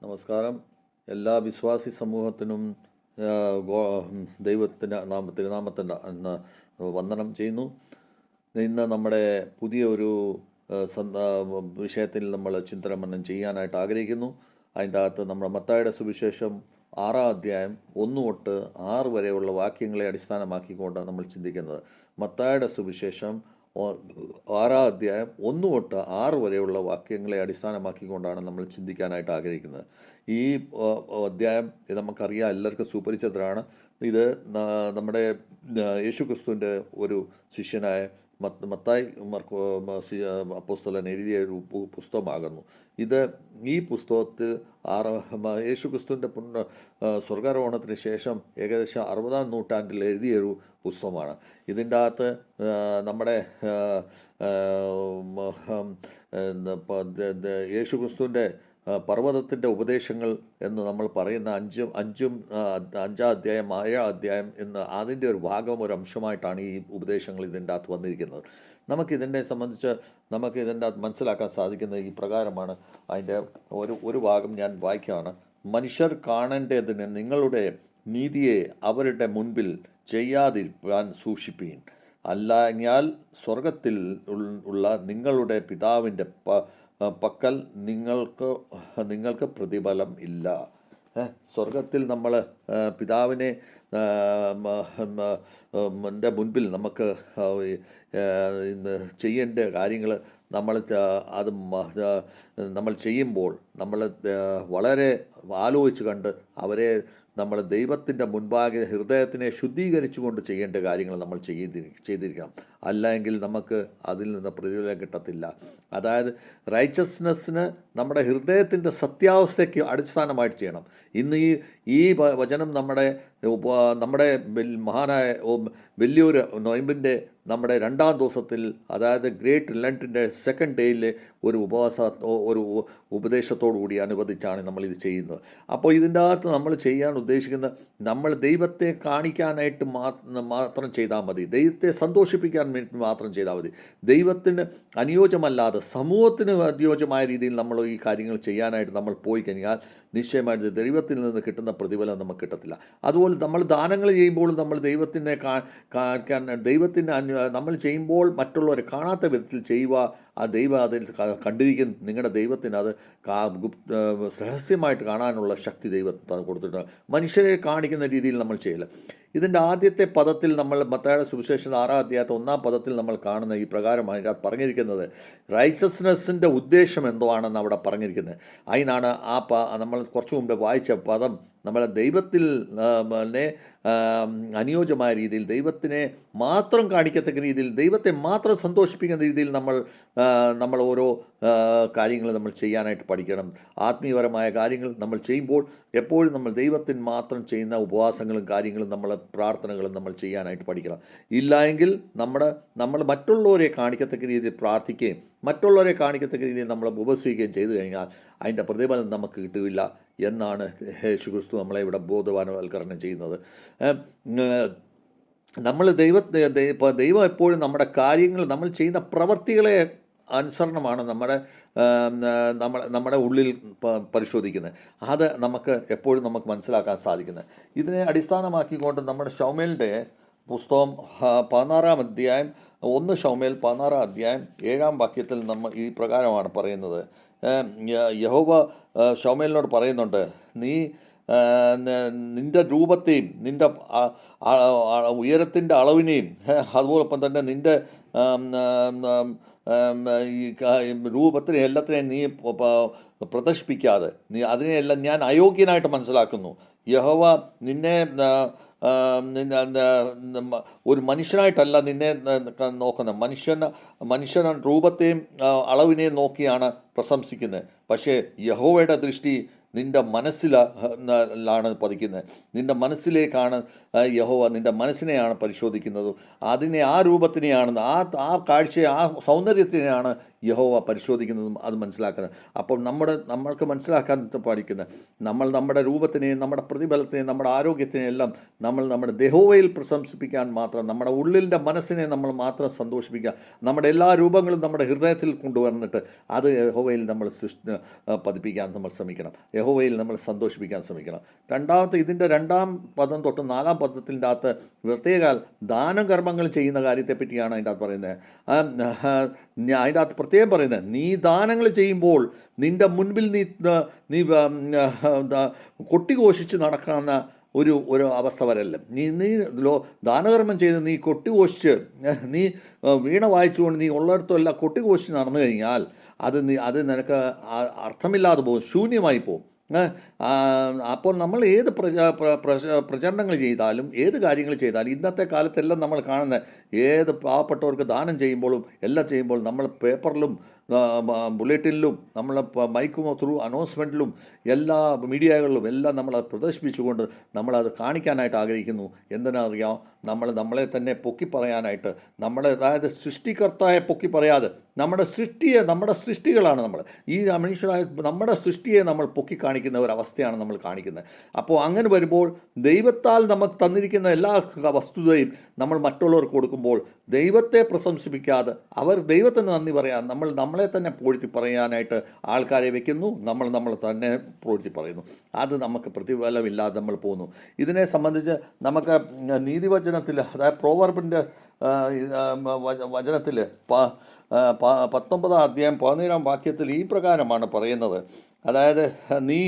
നമസ്കാരം. എല്ലാ വിശ്വാസി സമൂഹത്തിനും ദൈവത്തിൻ്റെ തിരുനാമത്തിൻ്റെ വന്ദനം ചെയ്യുന്നു. ഇന്ന് നമ്മുടെ പുതിയ ഒരു വിഷയത്തിൽ നമ്മൾ ചിന്തനമനനം ചെയ്യാനായിട്ട് ആഗ്രഹിക്കുന്നു. അതിൻ്റെ അകത്ത് നമ്മുടെ മത്തായിയുടെ സുവിശേഷം 6-ാം അധ്യായം 1 തൊട്ട് 6 വരെയുള്ള വാക്യങ്ങളെ അടിസ്ഥാനമാക്കിക്കൊണ്ട് നമ്മൾ ചിന്തിക്കുന്നത്. മത്തായിയുടെ സുവിശേഷം 6-ാം അധ്യായം 1 തൊട്ട് 6 വരെയുള്ള വാക്യങ്ങളെ അടിസ്ഥാനമാക്കിക്കൊണ്ടാണ് നമ്മൾ ചിന്തിക്കാനായിട്ട് ആഗ്രഹിക്കുന്നത്. ഈ അധ്യായം നമുക്കറിയാം, എല്ലാവർക്കും സുപരിചിതരാണ്. ഇത് നമ്മുടെ യേശു ക്രിസ്തുവിൻ്റെ ഒരു ശിഷ്യനായ മത്തായി അപ്പോസ്തലൻ എഴുതിയ ഒരു പുസ്തകമാകുന്നു. ഈ പുസ്തകത്തിൽ യേശു ക്രിസ്തുവിൻ്റെ സ്വർഗാരോഹണത്തിന് ശേഷം ഏകദേശം 60-ാം നൂറ്റാണ്ടിൽ എഴുതിയൊരു പുസ്തകമാണ്. ഇതിൻ്റെ അകത്ത് നമ്മുടെ യേശു ക്രിസ്തുവിൻ്റെ പർവ്വതത്തിൻ്റെ ഉപദേശങ്ങൾ എന്ന് നമ്മൾ പറയുന്ന 5-ാം അധ്യായം 7-ാം അധ്യായം എന്ന് അതിൻ്റെ ഒരു ഭാഗം, ഒരു അംശമായിട്ടാണ് ഈ ഉപദേശങ്ങൾ ഇതിൻ്റെ അകത്ത് വന്നിരിക്കുന്നത്. നമുക്കിതിനെ സംബന്ധിച്ച് ഇതിൻ്റെ അകത്ത് മനസ്സിലാക്കാൻ സാധിക്കുന്നത് ഈ പ്രകാരമാണ്. അതിൻ്റെ ഒരു ഭാഗം ഞാൻ വായിക്കുകയാണ്. മനുഷ്യർ കാണേണ്ടതിന് നിങ്ങളുടെ നീതിയെ അവരുടെ മുൻപിൽ ചെയ്യാതിരിക്കാൻ സൂക്ഷിപ്പീൻ, അല്ലാഞ്ഞാൽ സ്വർഗത്തിൽ ഉള്ള നിങ്ങളുടെ പിതാവിൻ്റെ പക്കൽ നിങ്ങൾക്ക് പ്രതിഫലം ഇല്ല. സ്വർഗത്തിൽ നമ്മൾ പിതാവിനെ മുൻപിൽ നമുക്ക് ചെയ്യേണ്ട കാര്യങ്ങൾ നമ്മൾ ചെയ്യുമ്പോൾ നമ്മൾ വളരെ ആലോചിച്ച് കണ്ട് അവരെ നമ്മൾ ദൈവത്തിൻ്റെ മുൻപാകെ ഹൃദയത്തിനെ ശുദ്ധീകരിച്ചുകൊണ്ട് ചെയ്യേണ്ട കാര്യങ്ങൾ നമ്മൾ ചെയ്തിരിക്കണം. അല്ലെങ്കിൽ നമുക്ക് അതിൽ നിന്ന് പ്രതിഫലം കിട്ടത്തില്ല. അതായത് റൈച്ചസ്നെസ്സിന് നമ്മുടെ ഹൃദയത്തിൻ്റെ സത്യാവസ്ഥയ്ക്ക് അടിസ്ഥാനമായിട്ട് ചെയ്യണം. ഇന്ന് ഈ വചനം നമ്മുടെ മഹാനായ വലിയൊരു നൊയമ്പിൻ്റെ നമ്മുടെ 2-ാം ദിവസത്തിൽ, അതായത് ഗ്രേറ്റ് ലണ്ടിൻ്റെ 2nd ഡേയിൽ ഒരു ഉപദേശത്തോടു കൂടി അനുവദിച്ചാണ് നമ്മളിത് ചെയ്യുന്നത്. അപ്പോൾ ഇതിൻ്റെ അകത്ത് നമ്മൾ ചെയ്യാൻ ഉദ്ദേശിക്കുന്നത്, നമ്മൾ ദൈവത്തെ കാണിക്കാനായിട്ട് മാത്രം ചെയ്താൽ മതി, ദൈവത്തെ സന്തോഷിപ്പിക്കാൻ വേണ്ടി മാത്രം ചെയ്താൽ മതി. ദൈവത്തിന് അനുയോജ്യമല്ലാതെ, സമൂഹത്തിന് അനുയോജ്യമായ രീതിയിൽ നമ്മൾ ഈ കാര്യങ്ങൾ ചെയ്യാനായിട്ട് നമ്മൾ പോയി കഴിഞ്ഞാൽ നിശ്ചയമായിട്ട് ദൈവത്തിൽ നിന്ന് കിട്ടുന്ന പ്രതിഫലം നമുക്ക് കിട്ടത്തില്ല. അതുപോലെ നമ്മൾ ദാനങ്ങൾ ചെയ്യുമ്പോൾ നമ്മൾ ദൈവത്തിനെ നമ്മൾ ചെയ്യുമ്പോൾ മറ്റുള്ളവരെ കാണാത്ത വിധത്തിൽ ചെയ്യുക. ആ ദൈവം അതിൽ കണ്ടിരിക്കുന്ന നിങ്ങളുടെ ദൈവത്തിന് അത് രഹസ്യമായിട്ട് കാണാനുള്ള ശക്തി ദൈവത്തിന് കൊടുത്തിട്ടുണ്ട്. മനുഷ്യരെ കാണിക്കുന്ന രീതിയിൽ നമ്മൾ ചെയ്യില്ല. ഇതിൻ്റെ ആദ്യത്തെ പദത്തിൽ നമ്മൾ മത്തായിയുടെ സുവിശേഷം 6-ാം അധ്യായത്തെ 1-ാം പദത്തിൽ നമ്മൾ കാണുന്ന ഈ പ്രകാരമാണ് ഇതിനകത്ത് പറഞ്ഞിരിക്കുന്നത്. റൈച്ചസ്നെസ്സിൻ്റെ ഉദ്ദേശം എന്തോ ആണെന്ന് അവിടെ പറഞ്ഞിരിക്കുന്നത്. അതിനാണ് നമ്മൾ കുറച്ചു മുമ്പ് വായിച്ച പദം. നമ്മളെ ദൈവത്തിൽ അനുയോജ്യമായ രീതിയിൽ, ദൈവത്തിനെ മാത്രം കാണിക്കത്തക്ക രീതിയിൽ, ദൈവത്തെ മാത്രം സന്തോഷിപ്പിക്കുന്ന രീതിയിൽ നമ്മൾ ഓരോ കാര്യങ്ങൾ നമ്മൾ ചെയ്യാനായിട്ട് പഠിക്കണം. ആത്മീയപരമായ കാര്യങ്ങൾ നമ്മൾ ചെയ്യുമ്പോൾ എപ്പോഴും നമ്മൾ ദൈവത്തിന് മാത്രം ചെയ്യുന്ന ഉപവാസങ്ങളും കാര്യങ്ങളും പ്രാർത്ഥനകളും നമ്മൾ ചെയ്യാനായിട്ട് പഠിക്കണം. ഇല്ലായെങ്കിൽ നമ്മൾ മറ്റുള്ളവരെ കാണിക്കത്തക്ക രീതിയിൽ പ്രാർത്ഥിക്കുകയും മറ്റുള്ളവരെ കാണിക്കത്തക്ക രീതിയിൽ നമ്മൾ ഉപവസിക്കുകയും ചെയ്തു കഴിഞ്ഞാൽ അതിൻ്റെ പ്രതിഫലം നമുക്ക് കിട്ടില്ല എന്നാണ് യേശു ക്രിസ്തു നമ്മളെ ഇവിടെ ബോധവാനവൽക്കരണം ചെയ്യുന്നത്. നമ്മൾ ദൈവം എപ്പോഴും നമ്മുടെ കാര്യങ്ങൾ, നമ്മൾ ചെയ്യുന്ന പ്രവൃത്തികളെ അനുസരണമാണ് നമ്മുടെ ഉള്ളിൽ പരിശോധിക്കുന്നത്. അത് നമുക്ക് എപ്പോഴും നമുക്ക് മനസ്സിലാക്കാൻ സാധിക്കുന്നത്. ഇതിനെ അടിസ്ഥാനമാക്കിക്കൊണ്ട് നമ്മുടെ ശൗമേലിൻ്റെ പുസ്തകം 16-ാം അധ്യായം 1 ശൗമേൽ 16-ാം അധ്യായം 7-ാം വാക്യത്തിൽ നമ്മൾ ഈ പ്രകാരമാണ് പറയുന്നത്. യഹോവ ശൗമേലിനോട് പറയുന്നുണ്ട്, നിൻ്റെ രൂപത്തെയും നിൻ്റെ ഉയരത്തിൻ്റെ അളവിനെയും അതുപോലൊപ്പം തന്നെ നിൻ്റെ രൂപത്തിനെ എല്ലാത്തിനെയും നീ പ്രദർശിപ്പിക്കാതെ അതിനെയെല്ലാം ഞാൻ അയോഗ്യനായിട്ട് മനസ്സിലാക്കുന്നു. യഹോവ നിന്നെ ഒരു മനുഷ്യനായിട്ടല്ല നിന്നെ നോക്കുന്നത്, മനുഷ്യൻ രൂപത്തെയും അളവിനെയും നോക്കിയാണ് പ്രശംസിക്കുന്നത്. പക്ഷേ യഹോവയുടെ ദൃഷ്ടി നിൻ്റെ മനസ്സിലാണ് പതിക്കുന്നത്. നിൻ്റെ മനസ്സിലേക്കാണ് യഹോവ നിൻ്റെ മനസ്സിനെയാണ് പരിശോധിക്കുന്നത്. ആ രൂപത്തിനെയാണ്, ആ കാഴ്ചയെ, ആ സൗന്ദര്യത്തിനെയാണ് യഹോവ പരിശോധിക്കുന്നതും അത് മനസ്സിലാക്കുന്നത്. അപ്പോൾ നമ്മൾക്ക് മനസ്സിലാക്കാൻ പഠിക്കുന്നത് നമ്മുടെ രൂപത്തിനെയും നമ്മുടെ പ്രതിഫലത്തെയും നമ്മുടെ ആരോഗ്യത്തിനെയും എല്ലാം നമ്മുടെ യഹോവയിൽ പ്രശംസിപ്പിക്കാൻ മാത്രം, നമ്മുടെ ഉള്ളിൻ്റെ മനസ്സിനെ നമ്മൾ മാത്രം സന്തോഷിപ്പിക്കുക, നമ്മുടെ എല്ലാ രൂപങ്ങളും നമ്മുടെ ഹൃദയത്തിൽ കൊണ്ടുവന്നിട്ട് അത് യഹോവയിൽ നമ്മൾ പതിപ്പിക്കാൻ നമ്മൾ ശ്രമിക്കണം, യഹോവയിൽ നമ്മൾ സന്തോഷിപ്പിക്കാൻ ശ്രമിക്കണം. ഇതിൻ്റെ 2-ാം പദം തൊട്ട് 4-ാം പദത്തിൻ്റെ അകത്ത് പ്രത്യേക ദാനകർമ്മങ്ങൾ ചെയ്യുന്ന കാര്യത്തെപ്പറ്റിയാണ് അതിൻ്റെ അകത്ത് പറയുന്നത്. അതിൻ്റെ അകത്ത് പ്രത്യേകം പറയുന്നത്, നീ ദാനങ്ങൾ ചെയ്യുമ്പോൾ നിൻ്റെ മുൻപിൽ നീ കൊട്ടിഘോഷിച്ച് നടക്കുന്ന ഒരു അവസ്ഥ വരല്ല. നീ ദാനകർമ്മം ചെയ്ത് നീ കൊട്ടിഘോഷിച്ച് നീ വീണ വായിച്ചുകൊണ്ട് നീ ഉള്ളിടത്തുമെല്ലാം കൊട്ടിഘോഷിച്ച് നടന്നു കഴിഞ്ഞാൽ അത് നിനക്ക് അർത്ഥമില്ലാതെ പോകും, ശൂന്യമായി പോകും. അപ്പോൾ നമ്മൾ ഏത് പ്രചരണങ്ങൾ ചെയ്താലും ഏത് കാര്യങ്ങൾ ചെയ്താലും ഇന്നത്തെ കാലത്തെല്ലാം നമ്മൾ കാണുന്ന ഏത് പാവപ്പെട്ടവർക്ക് ദാനം ചെയ്യുമ്പോഴും എല്ലാം ചെയ്യുമ്പോൾ നമ്മൾ പേപ്പറിലും ബുള്ളറ്റിനിലും നമ്മൾ മൈക്കും ത്രൂ അനൗൺസ്മെൻറ്റിലും എല്ലാ മീഡിയകളിലും എല്ലാം നമ്മളത് പ്രദർശിപ്പിച്ചുകൊണ്ട് നമ്മളത് കാണിക്കാനായിട്ട് ആഗ്രഹിക്കുന്നു. എന്തിനറിയാം, നമ്മളെ തന്നെ പൊക്കി പറയാനായിട്ട്, അതായത് സൃഷ്ടികർത്തായെ പൊക്കി പറയാതെ നമ്മുടെ സൃഷ്ടികളാണ് നമ്മൾ, ഈ മനുഷ്യരായ നമ്മുടെ സൃഷ്ടിയെ നമ്മൾ പൊക്കി കാണിക്കുന്ന ഒരവസ്ഥയാണ് നമ്മൾ കാണിക്കുന്നത്. അപ്പോൾ അങ്ങനെ വരുമ്പോൾ ദൈവത്താൽ നമുക്ക് തന്നിരിക്കുന്ന എല്ലാ വസ്തുതയും നമ്മൾ മറ്റുള്ളവർക്ക് കൊടുക്കുമ്പോൾ ദൈവത്തെ പ്രശംസിപ്പിക്കാതെ ദൈവത്തിന് നന്ദി പറയാൻ നമ്മളെ തന്നെ പൂഴ്ത്തി പറയാനായിട്ട് ആൾക്കാരെ വെക്കുന്നു, നമ്മൾ തന്നെ പൂഴ്ത്തി പറയുന്നു. അത് നമുക്ക് പ്രതിഫലമില്ലാതെ നമ്മൾ പോകുന്നു. ഇതിനെ സംബന്ധിച്ച് നമുക്ക് നീതിവചനത്തിൽ, അതായത് പ്രോവർബിൻ്റെ വചനത്തിൽ 19-ാം അധ്യായം 17-ാം വാക്യത്തിൽ ഈ പ്രകാരമാണ് പറയുന്നത്. അതായത് നീ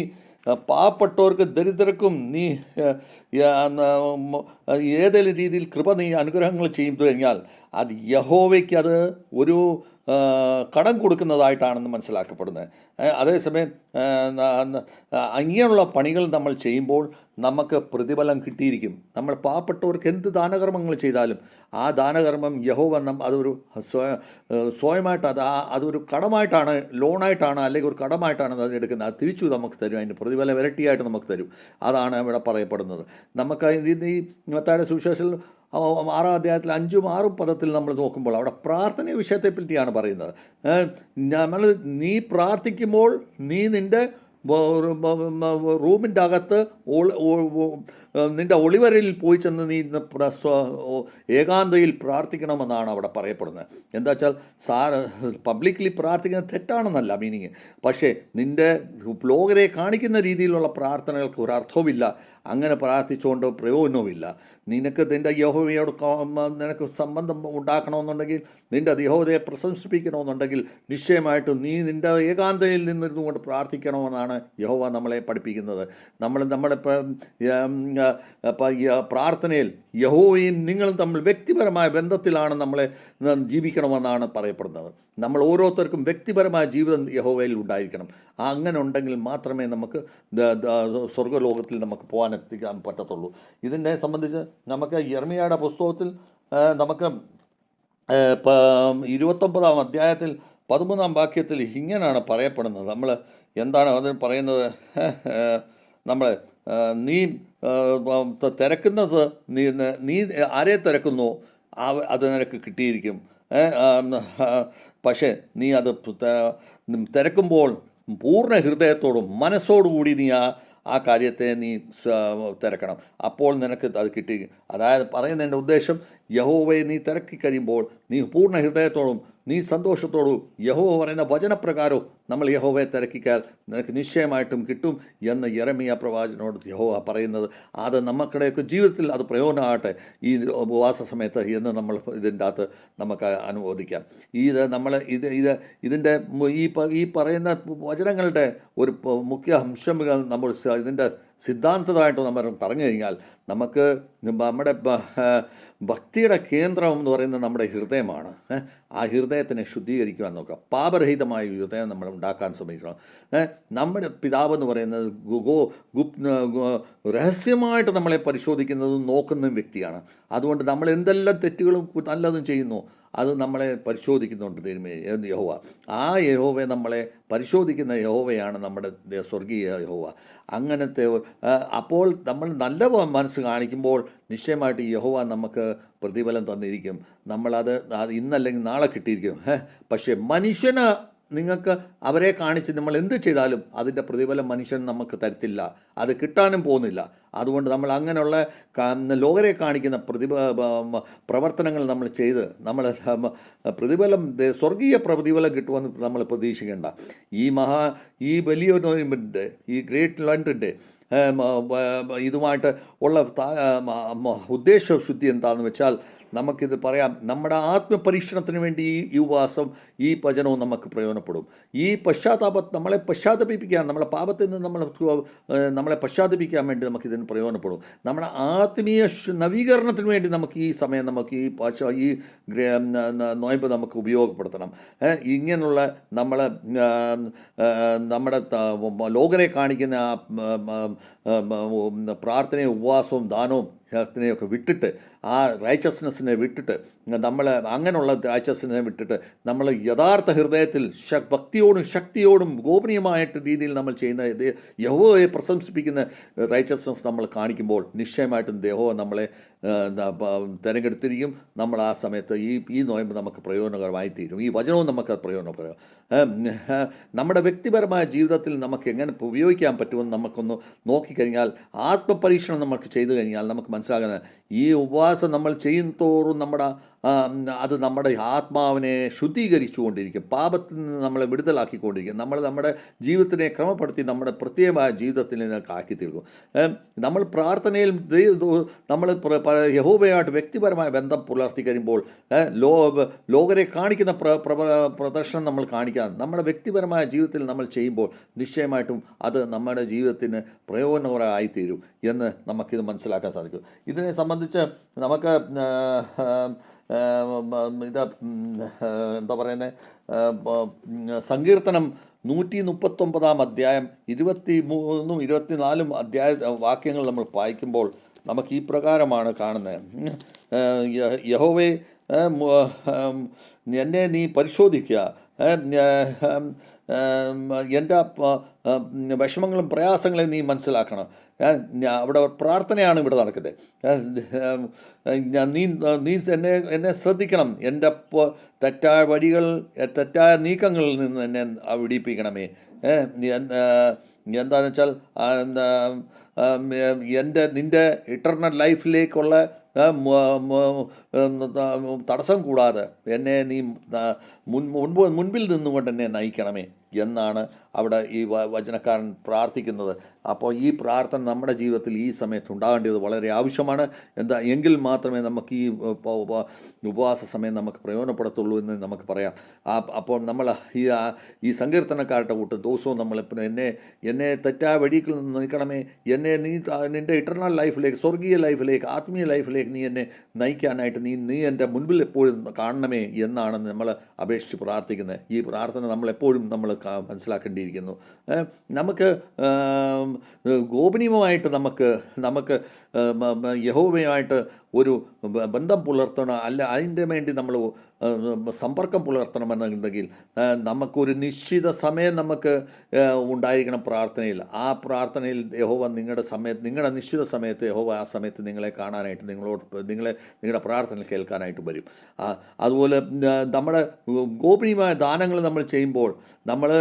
പാവപ്പെട്ടവർക്ക് ദരിദ്രർക്കും നീ ഏതെങ്കിലും രീതിയിൽ നീ അനുഗ്രഹങ്ങൾ ചെയ്തു കഴിഞ്ഞാൽ അത് യഹോവയ്ക്ക് അത് ഒരു കടം കൊടുക്കുന്നതായിട്ടാണെന്ന് മനസ്സിലാക്കപ്പെടുന്നത്. അതേസമയം അങ്ങനെയുള്ള പണികൾ നമ്മൾ ചെയ്യുമ്പോൾ നമുക്ക് പ്രതിഫലം കിട്ടിയിരിക്കും. നമ്മൾ പാവപ്പെട്ടവർക്ക് എന്ത് ദാനകർമ്മങ്ങൾ ചെയ്താലും ആ ദാനകർമ്മം യഹോവ അതൊരു സ്വയമായിട്ട് അതൊരു കടമായിട്ടാണ്, ലോണായിട്ടാണ്, അല്ലെങ്കിൽ ഒരു കടമായിട്ടാണ് അത് എടുക്കുന്നത്. അത് തിരിച്ചു നമുക്ക് തരും, അതിൻ്റെ പ്രതിഫലം ഇരട്ടിയായിട്ട് നമുക്ക് തരും. അതാണ് ഇവിടെ പറയപ്പെടുന്നത്. നമുക്ക് ഈ മത്തായിയുടെ സുവിശേഷത്തിൽ 6-ാം അധ്യായത്തിൽ 5-ഉം 6-ഉം പദത്തിൽ നമ്മൾ നോക്കുമ്പോൾ അവിടെ പ്രാർത്ഥന വിഷയത്തെപ്പറ്റിയാണ് പറയുന്നത്. നീ പ്രാർത്ഥിക്കുമ്പോൾ നീ നിൻ്റെ റൂമിൻ്റെ അകത്ത് നിൻ്റെ ഒളിവരയിൽ പോയി ചെന്ന് നീ ഏകാന്തയിൽ പ്രാർത്ഥിക്കണമെന്നാണ് അവിടെ പറയപ്പെടുന്നത്. എന്താ വെച്ചാൽ പബ്ലിക്കലി പ്രാർത്ഥിക്കുന്നത് തെറ്റാണെന്നല്ല മീനിങ്, പക്ഷേ നിൻ്റെ ലോകരെ കാണിക്കുന്ന രീതിയിലുള്ള പ്രാർത്ഥനകൾക്ക് ഒരർത്ഥവുമില്ല. അങ്ങനെ പ്രാർത്ഥിച്ചുകൊണ്ട് പ്രയോജനവുമില്ല. നിനക്ക് നിൻ്റെ യഹോവയോട് നിനക്ക് സംബന്ധം ഉണ്ടാക്കണമെന്നുണ്ടെങ്കിൽ, നിൻ്റെ യഹോവയെ പ്രശംസിപ്പിക്കണമെന്നുണ്ടെങ്കിൽ നിശ്ചയമായിട്ടും നീ നിൻ്റെ ഏകാന്തയിൽ നിന്നിരുന്നു കൊണ്ട് പ്രാർത്ഥിക്കണമെന്നാണ് യഹോവ നമ്മളെ പഠിപ്പിക്കുന്നത്. നമ്മുടെ പ്രാർത്ഥനയിൽ യഹോവയും നിങ്ങളും തമ്മിൽ വ്യക്തിപരമായ ബന്ധത്തിലാണ് നമ്മളെ ജീവിക്കണമെന്നാണ് പറയപ്പെടുന്നത്. നമ്മൾ ഓരോരുത്തർക്കും വ്യക്തിപരമായ ജീവിതം യഹോവയിൽ ഉണ്ടായിരിക്കണം. അങ്ങനെ ഉണ്ടെങ്കിൽ മാത്രമേ നമുക്ക് സ്വർഗ്ഗലോകത്തിൽ നമുക്ക് എത്തിക്കാൻ പറ്റത്തുള്ളൂ. ഇതിനെ സംബന്ധിച്ച് നമുക്ക് യിരെമ്യായുടെ പുസ്തകത്തിൽ നമുക്ക് 29-ാം അധ്യായത്തിൽ 13-ാം വാക്യത്തിൽ ഇങ്ങനെയാണ് പറയപ്പെടുന്നത്. നമ്മൾ എന്താണ് അതിന് പറയുന്നത്? നമ്മൾ നീ തിരക്കുന്നത് നീ ആരെ തിരക്കുന്നോ അത് നിനക്ക് കിട്ടിയിരിക്കും. പക്ഷേ നീ അത് തിരക്കുമ്പോൾ പൂർണ്ണ ഹൃദയത്തോടും മനസ്സോടുകൂടി നീ ആ കാര്യത്തെ നീ തിരക്കണം. അപ്പോൾ നിനക്ക് അത് കിട്ടി. അതായത് പറയുന്നതിൻ്റെ ഉദ്ദേശം, യഹോവയെ നീ തിരക്കി കഴിയുമ്പോൾ നീ പൂർണ്ണ ഹൃദയത്തോടും നീ സന്തോഷത്തോടും യഹോവ പറയുന്ന വചനപ്രകാരവും നമ്മൾ യഹോവയെ തിരക്കിക്കാൽ നിനക്ക് നിശ്ചയമായിട്ടും കിട്ടും എന്ന് യെരമ്യാ പ്രവാചകനോട് യഹോവ പറയുന്നത്. അത് നമുക്കിടെയൊക്കെ ജീവിതത്തിൽ അത് പ്രയോജനമാകട്ടെ ഈ ഉപവാസ സമയത്ത് എന്ന് നമ്മൾ ഇതിൻ്റെ അകത്ത് നമുക്ക് അനുമോദിക്കാം. ഇതിൻ്റെ ഈ പറയുന്ന വചനങ്ങളുടെ ഒരു മുഖ്യ അംശങ്ങൾ നമ്മൾ ഇതിൻ്റെ സിദ്ധാന്തമായിട്ട് നമ്മൾ പറഞ്ഞു കഴിഞ്ഞാൽ നമുക്ക് നമ്മുടെ ഭക്തിയുടെ കേന്ദ്രം എന്ന് പറയുന്നത് നമ്മുടെ ഹൃദയമാണ്. ആ ഹൃദയത്തിനെ ശുദ്ധീകരിക്കുവാൻ നോക്കുക. പാപരഹിതമായ ഹൃദയം നമ്മൾ ഉണ്ടാക്കാൻ ശ്രമിക്കണം. നമ്മുടെ പിതാവെന്ന് പറയുന്നത് രഹസ്യമായിട്ട് നമ്മളെ പരിശോധിക്കുന്നതും നോക്കുന്നതും വ്യക്തിയാണ്. അതുകൊണ്ട് നമ്മൾ എന്തെല്ലാം തെറ്റുകളും നല്ലതും ചെയ്യുന്നു അത് നമ്മളെ പരിശോധിക്കുന്നുണ്ട് യഹോവ. ആ യഹോവയെ നമ്മളെ പരിശോധിക്കുന്ന യഹോവയാണ് നമ്മുടെ സ്വർഗീയ യഹോവ. അങ്ങനത്തെ അപ്പോൾ നമ്മൾ നല്ല മനസ്സ് കാണിക്കുമ്പോൾ നിശ്ചയമായിട്ട് യഹോവ നമുക്ക് പ്രതിഫലം തന്നിരിക്കും. നമ്മളത് ഇന്നല്ലെങ്കിൽ നാളെ കിട്ടിയിരിക്കും. പക്ഷേ മനുഷ്യന് നിങ്ങൾക്ക് അവരെ കാണിച്ച് നമ്മൾ എന്ത് ചെയ്താലും അതിൻ്റെ പ്രതിഫലം മനുഷ്യൻ നമുക്ക് തരത്തില്ല, അത് കിട്ടാനും പോകുന്നില്ല. അതുകൊണ്ട് നമ്മൾ അങ്ങനെയുള്ള ലോകരെ കാണിക്കുന്ന പ്രവർത്തനങ്ങൾ നമ്മൾ ചെയ്ത് നമ്മൾ പ്രതിഫലം സ്വർഗീയ പ്രതിഫലം കിട്ടുമെന്ന് നമ്മൾ പ്രതീക്ഷിക്കേണ്ട. ഈ വലിയ നോയിമ്പിൻ്റെ ഈ ഗ്രേറ്റ് ലണ്ടിൻ്റെ ഇതുമായിട്ട് ഉള്ള ഉദ്ദേശശുദ്ധി എന്താണെന്ന് വെച്ചാൽ നമുക്കിത് പറയാം. നമ്മുടെ ആത്മപരീക്ഷണത്തിന് വേണ്ടി ഈ ഉപവാസം ഈ വചനവും നമുക്ക് പ്രയോജനപ്പെടും. ഈ നമ്മളെ പശ്ചാത്തപിപ്പിക്കാൻ, നമ്മളെ പാപത്തിൽ നിന്ന് നമ്മളെ പശ്ചാത്തപിക്കാൻ വേണ്ടി നമുക്കിതിന് പ്രയോജനപ്പെടും. നമ്മുടെ ആത്മീയ നവീകരണത്തിന് വേണ്ടി നമുക്ക് ഈ സമയം നമുക്ക് ഈ നോയമ്പ് നമുക്ക് ഉപയോഗപ്പെടുത്തണം. ഇങ്ങനെയുള്ള നമ്മുടെ ലോകരെ കാണിക്കുന്ന പ്രാർത്ഥനയും ഉപവാസവും ദാനവും ത്തിനെയൊക്കെ വിട്ടിട്ട്, ആ റൈച്ചസ്നെസ്സിനെ വിട്ടിട്ട്, നമ്മൾ അങ്ങനെയുള്ള റൈച്ചസ്നെസ്സിനെ വിട്ടിട്ട് നമ്മൾ യഥാർത്ഥ ഹൃദയത്തിൽ ഭക്തിയോടും ശക്തിയോടും ഗോപനീയമായിട്ട് രീതിയിൽ നമ്മൾ ചെയ്യുന്ന യഹോവയെ പ്രശംസിപ്പിക്കുന്ന റൈച്ചസ്നെസ് നമ്മൾ കാണിക്കുമ്പോൾ നിശ്ചയമായിട്ടും യഹോവ നമ്മളെ തിരഞ്ഞെടുത്തിരിക്കും. നമ്മൾ ആ സമയത്ത് ഈ നോയമ്പ് നമുക്ക് പ്രയോജനകരമായി തീരും. ഈ വചനവും നമുക്ക് പ്രയോജനകരം. നമ്മുടെ വ്യക്തിപരമായ ജീവിതത്തിൽ നമുക്ക് എങ്ങനെ ഉപയോഗിക്കാൻ പറ്റുമെന്ന് നമുക്കൊന്ന് നോക്കിക്കഴിഞ്ഞാൽ, ആത്മപരീക്ഷണം നമുക്ക് ചെയ്തു കഴിഞ്ഞാൽ നമുക്ക് മനസ്സിലാകുന്നത് ഈ ഉപവാസം നമ്മൾ ചെയ്യുന്നതോറും അത് നമ്മുടെ ആത്മാവിനെ ശുദ്ധീകരിച്ചുകൊണ്ടിരിക്കും, പാപത്തിൽ നിന്ന് നമ്മളെ വിടുതലാക്കിക്കൊണ്ടിരിക്കും. നമ്മുടെ ജീവിതത്തിനെ ക്രമപ്പെടുത്തി നമ്മുടെ പ്രത്യേകമായ ജീവിതത്തിലേക്ക് ആക്കി തീർക്കും. നമ്മൾ പ്രാർത്ഥനയിൽ നമ്മൾ യഹോവയായിട്ട് വ്യക്തിപരമായ ബന്ധം പുലർത്തി കഴിയുമ്പോൾ ലോകരെ കാണിക്കുന്ന പ്രദർശനം നമ്മൾ കാണിക്കാൻ നമ്മുടെ വ്യക്തിപരമായ ജീവിതത്തിൽ നമ്മൾ ചെയ്യുമ്പോൾ നിശ്ചയമായിട്ടും അത് നമ്മുടെ ജീവിതത്തിന് പ്രയോജനകരമായിത്തീരും എന്ന് നമുക്കിത് മനസ്സിലാക്കാൻ സാധിക്കും. ഇതിനെ സംബന്ധിച്ച് നമുക്ക് എന്താ പറയുന്നത്, സങ്കീർത്തനം 139 അധ്യായം 23 24 വാക്യങ്ങൾ നമ്മൾ വായിക്കുമ്പോൾ നമുക്ക് ഈ പ്രകാരമാണ് കാണുന്നത്. യഹോവേ, എന്നെ നീ പരിശോധിക്കുക, എൻ്റെ വിഷമങ്ങളും പ്രയാസങ്ങളെ നീ മനസ്സിലാക്കണം. അവിടെ പ്രാർത്ഥനയാണ് ഇവിടെ നടക്കുന്നത്. നീ എന്നെ ശ്രദ്ധിക്കണം, എൻ്റെ തെറ്റായ വഴികൾ, തെറ്റായ നീക്കങ്ങളിൽ നിന്ന് എന്നെ വിടിപ്പിക്കണമേ. എന്താണെന്ന് വെച്ചാൽ നിൻ്റെ ഇറ്റർണൽ ലൈഫിലേക്കുള്ള തടസ്സം കൂടാതെ എന്നെ നീ മുൻപിൽ നിന്നുകൊണ്ട് എന്നെ നയിക്കണമേ എന്നാണ് അവിടെ ഈ വചനക്കാരൻ പ്രാർത്ഥിക്കുന്നത്. അപ്പോൾ ഈ പ്രാർത്ഥന നമ്മുടെ ജീവിതത്തിൽ ഈ സമയത്ത് ഉണ്ടാകേണ്ടത് വളരെ ആവശ്യമാണ്. എങ്കിൽ മാത്രമേ നമുക്ക് ഈ ഉപവാസ സമയം നമുക്ക് പ്രയോജനപ്പെടത്തുള്ളൂ എന്ന് നമുക്ക് പറയാം. അപ്പോൾ നമ്മൾ ഈ സങ്കീർത്തനക്കാരുടെ കൂട്ട് ദിവസവും നമ്മൾ എന്നെ തെറ്റായ വഴിയിൽ നിന്ന് നീക്കണമേ, എന്നെ നിൻ്റെ ഇറ്റർണൽ ലൈഫിലേക്ക്, സ്വർഗീയ ലൈഫിലേക്ക്, ആത്മീയ ലൈഫിലേക്ക് നീ എന്നെ നയിക്കാനായിട്ട് നീ എൻ്റെ മുൻപിൽ എപ്പോഴും കാണണമേ എന്നാണ് നമ്മൾ അപേക്ഷിച്ച് പ്രാർത്ഥിക്കുന്നത്. ഈ പ്രാർത്ഥന നമ്മളെപ്പോഴും നമ്മൾ മനസ്സിലാക്കേണ്ടിയിരിക്കുന്നു. നമുക്ക് ഗോപനീയമായിട്ട് നമുക്ക് യഹോവയുമായിട്ട് ഒരു ബന്ധം പുലർത്തണം, അല്ല അതിൻ്റെ വേണ്ടി നമ്മൾ സമ്പർക്കം പുലർത്തണമെന്നുണ്ടെങ്കിൽ നമുക്കൊരു നിശ്ചിത സമയം നമുക്ക് ഉണ്ടായിരിക്കണം പ്രാർത്ഥനയിൽ. ആ പ്രാർത്ഥനയിൽ യഹോവ നിങ്ങളുടെ നിശ്ചിത സമയത്ത് യഹോവ ആ സമയത്ത് നിങ്ങളെ കാണാനായിട്ട് നിങ്ങളുടെ പ്രാർത്ഥന കേൾക്കാനായിട്ട് വരും. അതുപോലെ നമ്മുടെ ഗോപനീയമായ ദാനങ്ങൾ നമ്മൾ ചെയ്യുമ്പോൾ നമ്മുടെ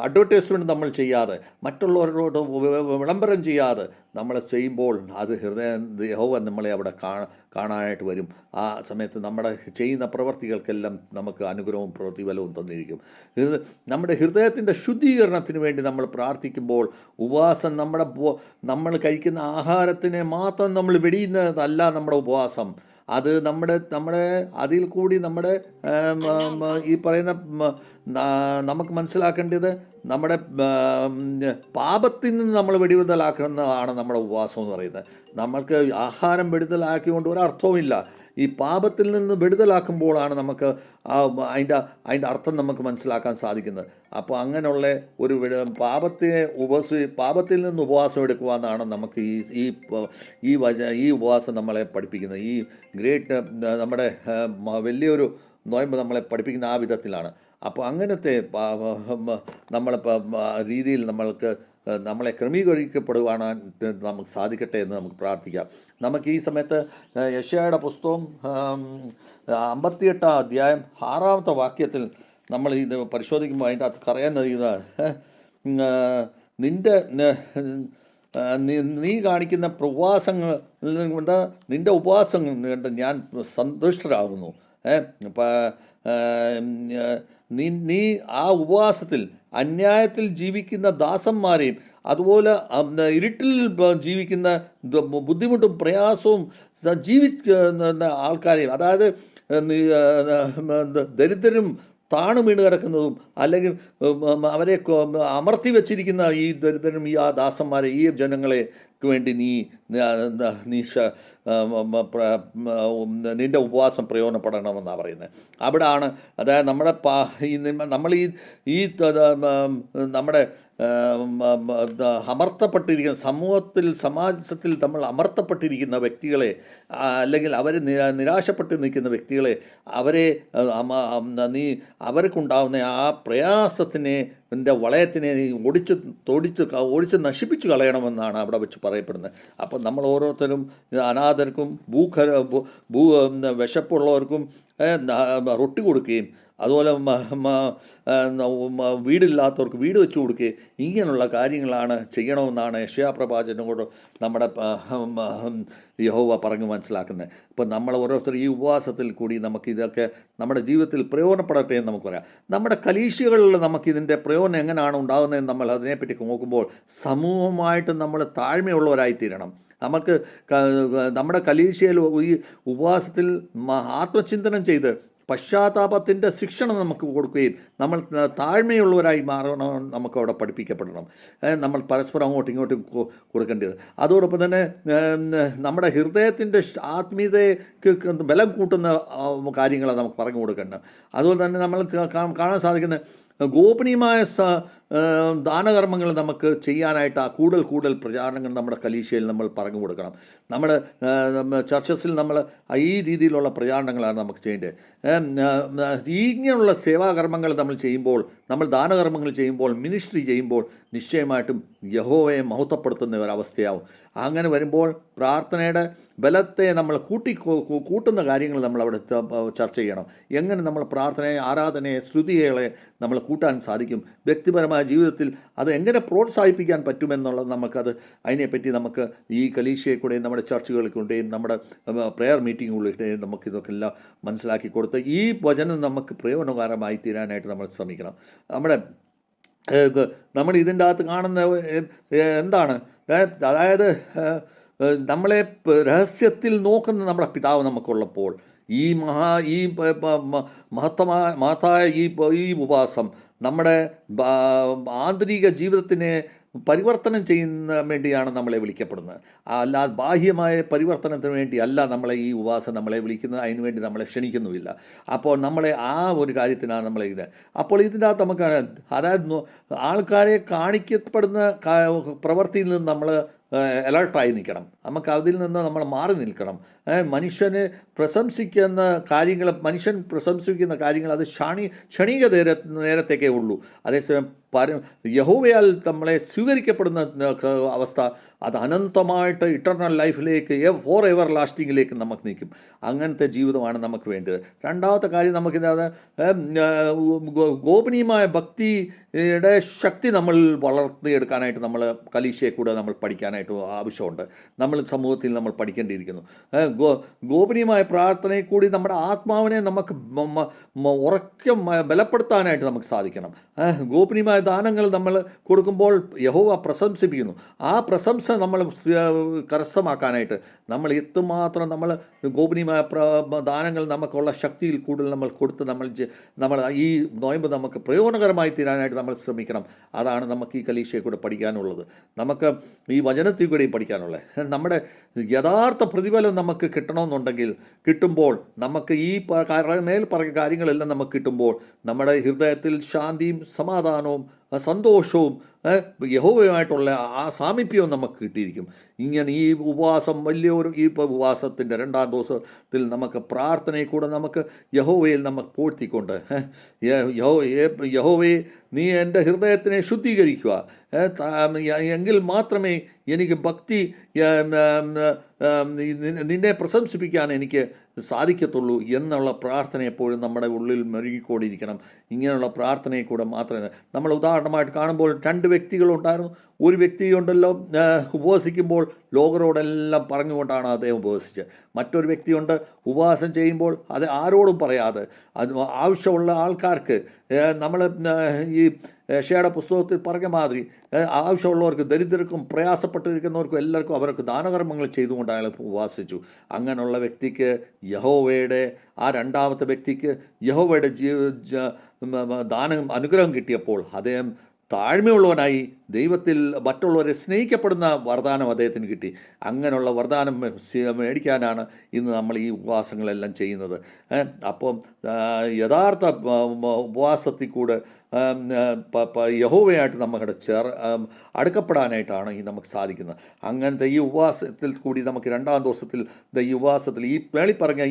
അഡ്വർടൈസ്മെൻറ്റ് നമ്മൾ ചെയ്യാതെ, മറ്റുള്ളവരോട് വിളംബരം ചെയ്യാതെ നമ്മൾ ചെയ്യുമ്പോൾ അത് യഹോവ നമ്മളെ അവിടെ കാണാനായിട്ട് വരും. ആ സമയത്ത് നമ്മുടെ ചെയ്യുന്ന പ്രവർത്തികൾക്കെല്ലാം നമുക്ക് അനുഗ്രഹവും പ്രതിഫലവും തന്നിരിക്കും. നമ്മുടെ ഹൃദയത്തിൻ്റെ ശുദ്ധീകരണത്തിന് വേണ്ടി നമ്മൾ പ്രാർത്ഥിക്കുമ്പോൾ ഉപവാസം നമ്മൾ കഴിക്കുന്ന ആഹാരത്തിനെ മാത്രം നമ്മൾ വെടിയുന്നതല്ല നമ്മുടെ ഉപവാസം. അത് നമ്മുടെ അതിൽ കൂടി നമ്മുടെ ഈ പറയുന്ന നമുക്ക് മനസ്സിലാക്കേണ്ടത് നമ്മുടെ പാപത്തിൽ നിന്ന് നമ്മൾ വെടിവിതലാക്കുന്നതാണ് നമ്മുടെ ഉപവാസം എന്ന് പറയുന്നത്. നമ്മൾക്ക് ആഹാരം വെടിതലാക്കിക്കൊണ്ട് ഒരർത്ഥവുമില്ല. ഈ പാപത്തിൽ നിന്ന് വെടിതലാക്കുമ്പോഴാണ് നമുക്ക് അതിൻ്റെ അർത്ഥം നമുക്ക് മനസ്സിലാക്കാൻ സാധിക്കുന്നത്. അപ്പോൾ അങ്ങനെയുള്ള ഒരു പാപത്തിൽ നിന്ന് ഉപവാസം എടുക്കുക എന്നാണ് നമുക്ക് ഈ ഉപവാസം നമ്മളെ പഠിപ്പിക്കുന്നത്. ഈ ഗ്രേറ്റ് നമ്മുടെ വലിയൊരു നോയമ്പ് നമ്മളെ പഠിപ്പിക്കുന്ന ആ വിധത്തിലാണ്. അപ്പോൾ അങ്ങനത്തെ രീതിയിൽ നമ്മളെ ക്രമീകരിക്കപ്പെടുവാനായിട്ട് നമുക്ക് സാധിക്കട്ടെ എന്ന് നമുക്ക് പ്രാർത്ഥിക്കാം. നമുക്ക് ഈ സമയത്ത് യെശയ്യായുടെ പുസ്തകം 58 അധ്യായം 6 വാക്യത്തിൽ നമ്മൾ ഇത് പരിശോധിക്കുമ്പോൾ അതിൻ്റെ അകത്ത് പറയാൻ കഴിയുന്നത്, നീ കാണിക്കുന്ന പ്രവാസങ്ങൾ കൊണ്ട് നിൻ്റെ ഉപവാസങ്ങൾ കൊണ്ട് ഞാൻ സന്തുഷ്ടരാകുന്നു. നീ ആ ഉപവാസത്തിൽ അന്യായത്തിൽ ജീവിക്കുന്ന ദാസന്മാരെയും അതുപോലെ ഇരുട്ടിൽ ജീവിക്കുന്ന ബുദ്ധിമുട്ടും പ്രയാസവും ജീവിക്കുന്ന ആൾക്കാരെയും, അതായത് ദരിദ്രരും താണു വീണ് കിടക്കുന്നതും അല്ലെങ്കിൽ അവരെ അമർത്തി വച്ചിരിക്കുന്ന ഈ ദരിദ്രനും ഈ ആ ദാസന്മാരെ ഈ ജനങ്ങളെ വേണ്ടി നിൻ്റെ ഉപവാസം പ്രയോജനപ്പെടണമെന്നാണ് പറയുന്നത്. അവിടെയാണ്, അതായത് നമ്മൾ നമ്മുടെ അമർത്തപ്പെട്ടിരിക്കുന്ന സമാജത്തിൽ നമ്മൾ അമർത്തപ്പെട്ടിരിക്കുന്ന വ്യക്തികളെ, അല്ലെങ്കിൽ അവർ നിരാശപ്പെട്ട് നിൽക്കുന്ന വ്യക്തികളെ, അവർക്കുണ്ടാകുന്ന ആ പ്രയാസത്തിനെ വളയത്തിനെ നീ ഒടിച്ച് നശിപ്പിച്ച് കളയണമെന്നാണ് അവിടെ വെച്ച് പറയപ്പെടുന്നത്. അപ്പം നമ്മൾ ഓരോരുത്തരും അനാഥർക്കും വിശപ്പുള്ളവർക്കും റൊട്ടി കൊടുക്കുകയും അതുപോലെ വീടില്ലാത്തവർക്ക് വീട് വെച്ച് കൊടുക്കുകയും ഇങ്ങനെയുള്ള കാര്യങ്ങളാണ് ചെയ്യണമെന്നാണ് യെശയ്യാ കൊണ്ട് നമ്മുടെ യഹോവ പറഞ്ഞ് മനസ്സിലാക്കുന്നത്. ഇപ്പം നമ്മൾ ഓരോരുത്തർ ഈ ഉപവാസത്തിൽ കൂടി നമുക്കിതൊക്കെ നമ്മുടെ ജീവിതത്തിൽ പ്രയോജനപ്പെടട്ടെ എന്ന് നമുക്ക് പറയാം. നമ്മുടെ കലീശകളിൽ നമുക്കിതിൻ്റെ പ്രയോജനം എങ്ങനെയാണ് ഉണ്ടാകുന്നതെന്ന് നമ്മൾ അതിനെപ്പറ്റി നോക്കുമ്പോൾ സമൂഹമായിട്ട് നമ്മൾ താഴ്മയുള്ളവരായിത്തീരണം. നമുക്ക് നമ്മുടെ കലീശയിൽ ഈ ഉപവാസത്തിൽ ആത്മചിന്തനം ചെയ്ത് പശ്ചാത്താപത്തിൻ്റെ ശിക്ഷണം നമുക്ക് കൊടുക്കുകയും നമ്മൾ താഴ്മയുള്ളവരായി മാറണം നമുക്ക് അവിടെ പഠിപ്പിക്കപ്പെടണം. നമ്മൾ പരസ്പരം അങ്ങോട്ടും ഇങ്ങോട്ടും കൊടുക്കേണ്ടത്. അതോടൊപ്പം തന്നെ നമ്മുടെ ഹൃദയത്തിൻ്റെ ആത്മീയതയ്ക്ക് ബലം കൂട്ടുന്ന കാര്യങ്ങളാണ് നമുക്ക് പറഞ്ഞു കൊടുക്കേണ്ടത്. അതുപോലെ തന്നെ നമ്മൾ കാണാൻ സാധിക്കുന്ന ഗോപനീയമായ ദാനകർമ്മങ്ങൾ നമുക്ക് ചെയ്യാനായിട്ട് കൂടുതൽ പ്രചാരണങ്ങൾ നമ്മുടെ കലീശയിൽ നമ്മൾ പറഞ്ഞു കൊടുക്കണം. നമ്മുടെ ചർച്ചസിൽ നമ്മൾ ഈ രീതിയിലുള്ള പ്രചാരണങ്ങളാണ് നമുക്ക് ചെയ്യേണ്ടത്. ഇങ്ങനെയുള്ള സേവാകർമ്മങ്ങൾ നമ്മൾ ചെയ്യുമ്പോൾ, നമ്മൾ ദാനകർമ്മങ്ങൾ ചെയ്യുമ്പോൾ, മിനിസ്ട്രി ചെയ്യുമ്പോൾ നിശ്ചയമായിട്ടും യഹോവയെ മഹത്വപ്പെടുത്തുന്ന ഒരവസ്ഥയാവും. അങ്ങനെ വരുമ്പോൾ പ്രാർത്ഥനയുടെ ബലത്തെ നമ്മൾ കൂട്ടുന്ന കാര്യങ്ങൾ നമ്മൾ അവിടെ ചർച്ച ചെയ്യണം. എങ്ങനെ നമ്മൾ പ്രാർത്ഥനയെ, ആരാധനയെ, സ്തുതികളെ നമ്മൾ കൂട്ടാൻ സാധിക്കും, വ്യക്തിപരമായ ജീവിതത്തിൽ അത് എങ്ങനെ പ്രോത്സാഹിപ്പിക്കാൻ പറ്റുമെന്നുള്ളത് അതിനെപ്പറ്റി നമുക്ക് ഈ കലീശയെ കൂടെയും നമ്മുടെ ചർച്ചുകളിൽ കൂടെയും നമ്മുടെ പ്രെയർ മീറ്റിങ്ങുകളിലൂടെയും നമുക്കിതൊക്കെ എല്ലാം മനസ്സിലാക്കി കൊടുത്ത് ഈ വചനം നമുക്ക് പ്രയോജനകരമായി തീരാനായിട്ട് നമ്മൾ ശ്രമിക്കണം. നമ്മൾ ഇതിൻ്റെ അകത്ത് കാണുന്ന എന്താണ്, അതായത് നമ്മളെ രഹസ്യത്തിൽ നോക്കുന്ന നമ്മുടെ പിതാവ് നമുക്കുള്ളപ്പോൾ ഈ മഹത്തായ ഈ ഉപവാസം നമ്മുടെ ആന്തരിക ജീവിതത്തിനെ പരിവർത്തനം ചെയ്യുന്ന വേണ്ടിയാണ് നമ്മളെ വിളിക്കപ്പെടുന്നത്. അല്ലാതെ ബാഹ്യമായ പരിവർത്തനത്തിന് വേണ്ടി അല്ല നമ്മളെ ഈ ഉപവാസം നമ്മളെ വിളിക്കുന്നത്, അതിനുവേണ്ടി നമ്മളെ ക്ഷണിക്കുന്നുമില്ല. അപ്പോൾ നമ്മളെ ആ ഒരു കാര്യത്തിനാണ് നമ്മളെ അപ്പോൾ ഇതിൻ്റെ അകത്ത് നമുക്ക്, അതായത് ആൾക്കാരെ കാണിക്കപ്പെടുന്ന പ്രവൃത്തിയിൽ നിന്ന് നമ്മൾ അലർട്ടായി നിൽക്കണം. നമുക്ക് അതിൽ നിന്ന് നമ്മൾ മാറി നിൽക്കണം. മനുഷ്യൻ പ്രശംസിക്കുന്ന കാര്യങ്ങൾ അത് ക്ഷണിക നേരത്തേക്കേ ഉള്ളൂ. അതേസമയം യഹോവയാൽ നമ്മളെ സ്വീകരിക്കപ്പെടുന്ന അവസ്ഥ അത് അനന്തമായിട്ട് ഇറ്റർണൽ ലൈഫിലേക്ക്, ഫോർ എവർ ലാസ്റ്റിങ്ങിലേക്ക് നമുക്ക് നിൽക്കും. അങ്ങനത്തെ ജീവിതമാണ് നമുക്ക് വേണ്ടത്. രണ്ടാമത്തെ കാര്യം, നമുക്കിത് ഗോപനീയമായ ഭക്തിയുടെ ശക്തി നമ്മൾ വളർത്തിയെടുക്കാനായിട്ട് നമ്മൾ കലീശയെ കൂടെ നമ്മൾ പഠിക്കാനായിട്ട് ആവശ്യമുണ്ട്. നമ്മൾ സമൂഹത്തിൽ നമ്മൾ പഠിക്കേണ്ടിയിരിക്കുന്നു. ഗോപനീയമായ പ്രാർത്ഥനയിൽ കൂടി നമ്മുടെ ആത്മാവിനെ നമുക്ക് ഉറക്കം ബലപ്പെടുത്താനായിട്ട് നമുക്ക് സാധിക്കണം. ഗോപനീയമായ ദാനങ്ങൾ നമ്മൾ കൊടുക്കുമ്പോൾ യഹോവ പ്രശംസിപ്പിക്കുന്നു. ആ പ്രശംസ നമ്മൾ കരസ്ഥമാക്കാനായിട്ട് നമ്മൾ എത്തുമാത്രം നമ്മൾ ഗോപനീയമായ ദാനങ്ങൾ നമുക്കുള്ള ശക്തിയിൽ കൂടുതൽ നമ്മൾ കൊടുത്ത് നമ്മൾ ഈ നോയമ്പ് നമുക്ക് പ്രയോജനകരമായി തീരാനായിട്ട് നമ്മൾ ശ്രമിക്കണം. അതാണ് നമുക്ക് ഈ കലീശയെ കൂടെ പഠിക്കാനുള്ളത്, നമുക്ക് ഈ വചനത്തിൽ കൂടെയും പഠിക്കാനുള്ളത്. നമ്മുടെ യഥാർത്ഥ പ്രതിഫലം നമുക്ക് കിട്ടണമെന്നുണ്ടെങ്കിൽ കിട്ടുമ്പോൾ നമുക്ക് ഈ മേൽ പറഞ്ഞ കാര്യങ്ങളെല്ലാം നമുക്ക് കിട്ടുമ്പോൾ നമ്മുടെ ഹൃദയത്തിൽ ശാന്തിയും സമാധാനവും സന്തോഷവും യഹോവയുമായിട്ടുള്ള ആ സാമീപ്യവും നമുക്ക് കിട്ടിയിരിക്കും. ഇങ്ങനെ ഈ ഉപവാസം വലിയൊരു ഈ ഉപവാസത്തിൻ്റെ 2-ാം ദിവസത്തിൽ നമുക്ക് പ്രാർത്ഥനയിൽ കൂടെ നമുക്ക് യഹോവയിൽ നമുക്ക് പൂഴ്ത്തിക്കൊണ്ട് യഹോവയെ നീ എൻ്റെ ഹൃദയത്തിനെ ശുദ്ധീകരിക്കുക, എങ്കിൽ മാത്രമേ എനിക്ക് ഭക്തി നിന്നെ പ്രശംസിപ്പിക്കാൻ എനിക്ക് സാധിക്കത്തുള്ളൂ എന്നുള്ള പ്രാർത്ഥന എപ്പോഴും നമ്മുടെ ഉള്ളിൽ മെരുകിക്കൊണ്ടിരിക്കണം. ഇങ്ങനെയുള്ള പ്രാർത്ഥനയിൽ കൂടെ മാത്രമേ നമ്മൾ ഉദാഹരണമായിട്ട് കാണുമ്പോൾ 2 വ്യക്തികളുണ്ടായിരുന്നു. ഒരു വ്യക്തിയുണ്ടല്ലോ ഉപവസിക്കുമ്പോൾ ലോകരോടെല്ലാം പറഞ്ഞുകൊണ്ടാണ് അദ്ദേഹം ഉപവസിച്ചത്. മറ്റൊരു വ്യക്തിയുണ്ട് ഉപവാസം ചെയ്യുമ്പോൾ അത് ആരോടും പറയാതെ അത് ആവശ്യമുള്ള ആൾക്കാർക്ക് നമ്മൾ ഈ യേശയ്യായുടെ പുസ്തകത്തിൽ പറഞ്ഞ മാതിരി ആവശ്യമുള്ളവർക്ക്, ദരിദ്രർക്കും പ്രയാസപ്പെട്ടിരിക്കുന്നവർക്കും എല്ലാവർക്കും അവർക്ക് ദാനകർമ്മങ്ങൾ ചെയ്തുകൊണ്ട് അയാൾ ഉപവാസിച്ചു. അങ്ങനെയുള്ള വ്യക്തിക്ക് യഹോവയുടെ ആ 2ാമത്തെ വ്യക്തിക്ക് യഹോവയുടെ ദാനം അനുഗ്രഹം കിട്ടിയപ്പോൾ അദ്ദേഹം താഴ്മയുള്ളവനായി ദൈവത്തിൽ മറ്റുള്ളവരെ സ്നേഹിക്കപ്പെടുന്ന വരദാനം അദ്ദേഹത്തിന് കിട്ടി. അങ്ങനെയുള്ള വരദാനം മേടിക്കാനാണ് ഇന്ന് നമ്മൾ ഈ ഉപവാസങ്ങളെല്ലാം ചെയ്യുന്നത്. അപ്പം യഥാർത്ഥ ഉപവാസത്തിൽ കൂടെ യഹോവയായിട്ട് നമ്മുടെ അടുക്കപ്പെടാനായിട്ടാണ് ഈ നമുക്ക് സാധിക്കുന്നത്. അങ്ങനത്തെ ഈ ഉപവാസത്തിൽ കൂടി നമുക്ക് 2-ാം ദിവസത്തിൽ ഈ ഉപവാസത്തിൽ ഈ മേളി പറഞ്ഞ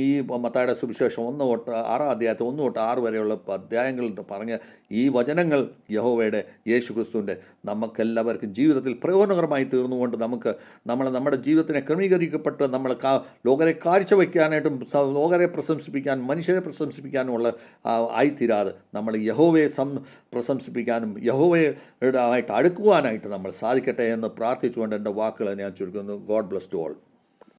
ഈ മത്തായിയുടെ സുവിശേഷം 1 തൊട്ട് 6-ാം അധ്യായത്തിൽ 1 തൊട്ട് 6 വരെയുള്ള അധ്യായങ്ങളിൽ പറഞ്ഞ ഈ വചനങ്ങൾ യഹോവയുടെ യേശുക്രിസ്തുവിൻ്റെ നമുക്കെല്ലാവർക്കും ജീവിതത്തിൽ പ്രയോജനകരമായി തീർന്നുകൊണ്ട് നമ്മുടെ ജീവിതത്തിനെ ക്രമീകരിക്കപ്പെട്ട് നമ്മൾ ലോകരെ കാഴ്ചവെക്കാനായിട്ടും ലോകരെ പ്രശംസിപ്പിക്കാനും മനുഷ്യരെ പ്രശംസിപ്പിക്കാനുമുള്ള ആയിത്തീരാതെ നമ്മൾ യഹോവയെ പ്രശംസിപ്പിക്കാനും യഹോവയുടെ ആയിട്ട് അടുക്കുവാനായിട്ട് നമ്മൾ സാധിക്കട്ടെ എന്ന് പ്രാർത്ഥിച്ചുകൊണ്ട് എൻ്റെ വാക്കുകൾ ഞാൻ ചുരുക്കുന്നു. God bless to all.